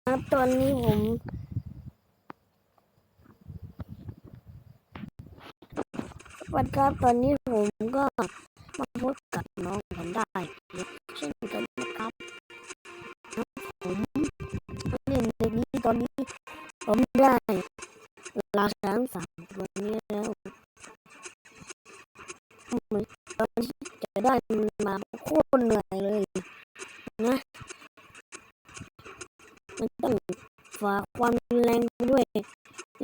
ครับตอนนี้ผมวันครับตอนนี้ผมก็มาพบกับน้องผมได้เช่นกันนะครับผมเล่นในนี้ตอนนี้ผมได้ราชาทั้ง3 ตัวนี้แล้วตอนนี้จะได้มาโคตรเหนื่อยเลยนะมันต้องฝ่าความแรงไปด้วยนี่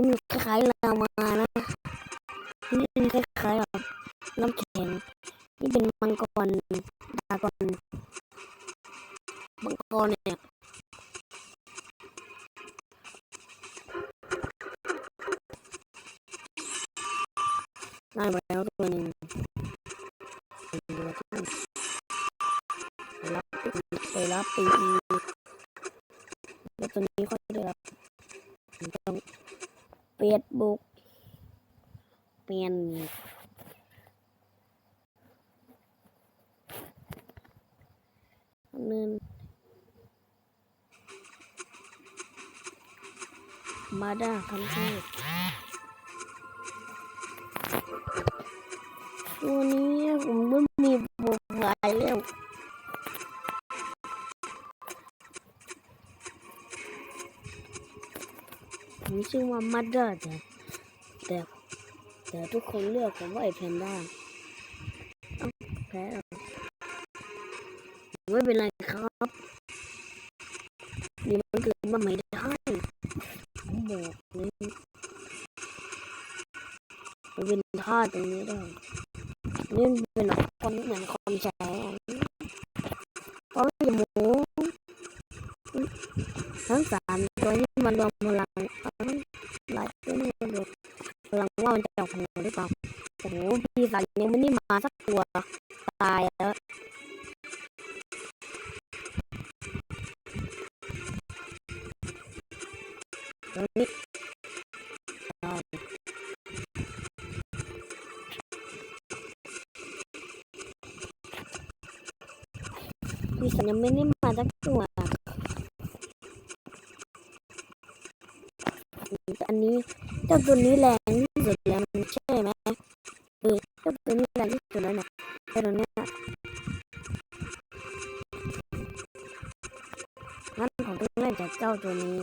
มันคล้ายๆเรามานะนี่มันคล้ายๆแบบน้ำแข็งนี่เป็นมังกรดากอนมังกรเนี่ยได้มาแล้วตัวหนึ่งไปรับปีแล้วตัวนี้ก็ได้รับต้องเปลี่ยนบุกเปลี่ยนเนินมาด้าคันเทพตัวนี้ผมไม่มีบุกหลายแล้วผมชื่อว่ามาด้าแต่ทุกคนเลือกผมว่าไอแพนด้าแพ้ไม่เป็นไรครับนี่มันเกิดมาไม่ได้ผมบอกเลยมันเป็นท่าตรงนี้ได้นี่เป็นคนเหมือนคนแฉเพราะจมูกทั้ง3 ตัวนี้มันรวมพลังหลายตัวนี่มันรวมพลังว่ามันจะออกพลังหรือเปล่าโอ้โหปีศาจยังไม่ได้มาสักตัวตายแล้วตอนนี้ปีศาจยังไม่ได้มาสักตัวอันนี้เจ้าตัวนี้แรงที่สุดแล้วมันใช่ไหมเจ้าตัวนี้แรงที่สุดแล้วเนี่ยแต่ตัวนี้งั้นผมต้องเล่นจากเจ้าตัวนี้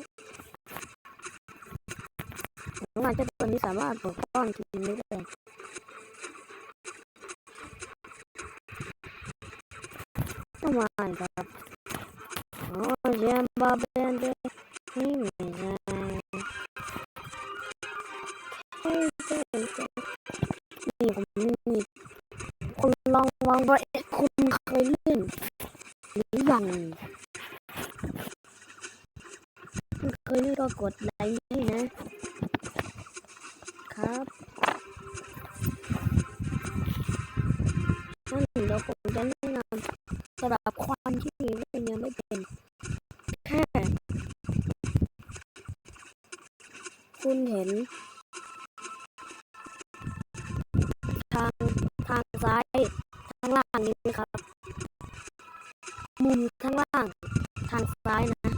เพราะว่าเจ้าตัวนี้สามารถปกป้องทีมได้เลยต้องมาครับโอ้ยแยมบาเบนเดนี่ไม่ใช่นี่ผมนี่คุณลองวางไว้คุณเคยเล่นหรือยังคุณเคยเล่นก็กดไลค์ให้นะครับนั่นเดี๋ยวผมจะแนะนำสำหรับคนที่เล่นยังไม่เป็นแค่คุณเห็นทางซ้ายทางล่างนี้นะครับมุมข้างล่างทางซ้ายนะ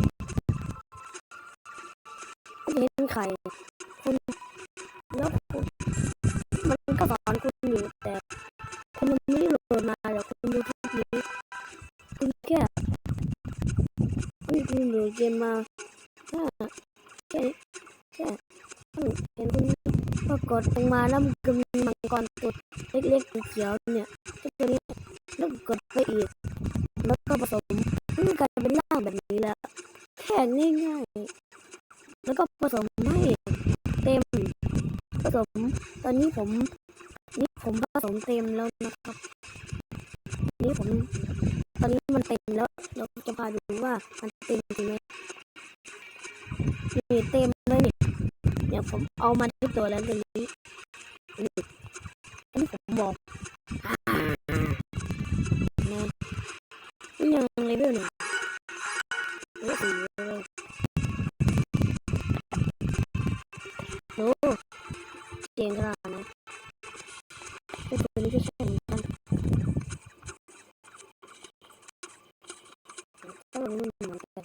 คุณเห็นไข่คุณแล้วมันก็สอนคุณอยู่แต่คุณไม่ได้โหลดมาเดี๋ยวคุณดูคลิปนี้คุณแค่คุณดูเกมมาแค่เห็นคุณก็กดลงมาแล้วมันก็มีมังกรตัวเล็กๆเขียวเนี่ยตัวนี้แล้วกดไปอีกแล้วก็ผสมมันกลายเป็นร่างแบบนี้แล้วแค่ง่ายๆแล้วก็ผสมให้เต็มผสมตอนนี้ผมผสมเต็มแล้วนะครับนี่ผมตอนนี้มันเต็มแล้วเราจะพาดูว่ามันเต็มจริงไหมนี่เต็มเลยเนี่ยผมเอามาที่ตัวแล้วตรงนี้อันนี้ผมบอกนะนี่ยังเลเวล1เลเวล4เลยโอ้เจ๋งขนาดนั้นตัวนี้ก็ใช่เหมือนกันต้องรุ่นเหมือนกัน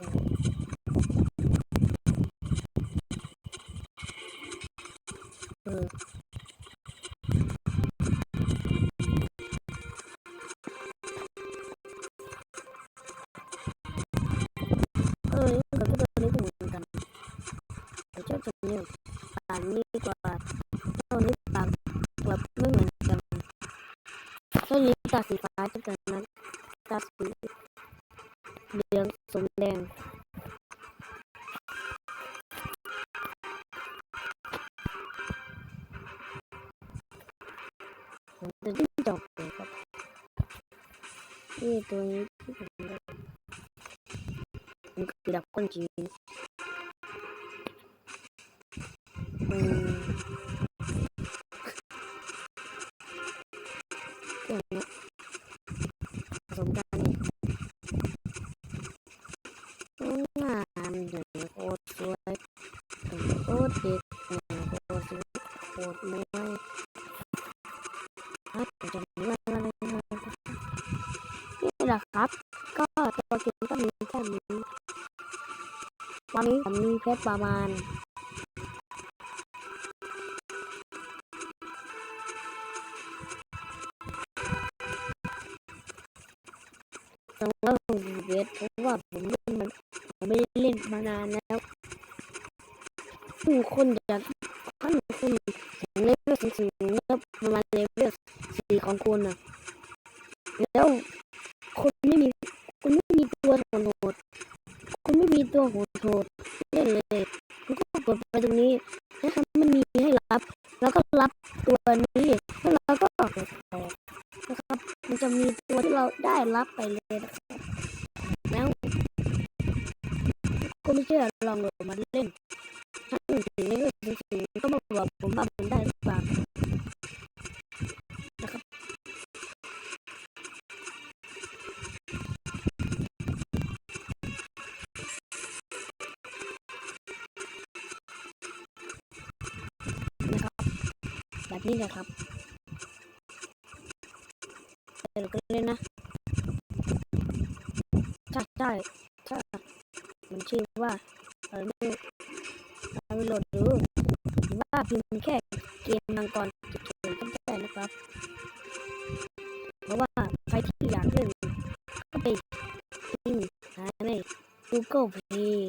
จะเนี่ยปากนี้กว่าเท่านี้ปากแบบไม่เหมือนกันเท่านี้ตาสีฟ้าจะเกิดนั้นตาสีเหลืองสมแดงผมจะดิ้นจอกเลยครับนี่ตัวนี้ที่ผมได้มันคือดับก้นจีนเกี่ยวนะผสมกันงามเลยโคตรสวยโคตรเด็กโคตรสวยโคตรมวยจะมีอะไรนี่แหละครับก็ตัวเกมก็มีแค่นี้วันนี้ผมมีเพชรประมาณ260เพราะว่าผมไม่ได้เล่นมานานแล้วคนอยากถ้าคุณถึงเลเวลสูงแล้วประมาณเลเวล4ของคุณนะแล้วคุณไม่มีตัวโหดคุณไม่มีตัวโหดเล่นเลยคุณก็กดไปตรงนี้นะครับมันมีให้รับแล้วก็รับตัวนี้แล้วเราก็กดไปนะครับมันจะมีตัวที่เราได้รับไปเลยนะครับแล้วก็ไม่เชื่อลองโหลดมาเล่นถ้าถึงเลเวลสูงก็มาบอกผมว่ามันได้หรือเปล่านะครับแบบนี้นะครับเราก็เล่นนะใช่มันชื่อว่าไม่โหลดดูว่าพิมพ์แค่เกมมังกรเฉยๆก็ได้นะครับเพราะว่าใครที่อยากเล่นก็ไปพิมพ์หาใน Google Play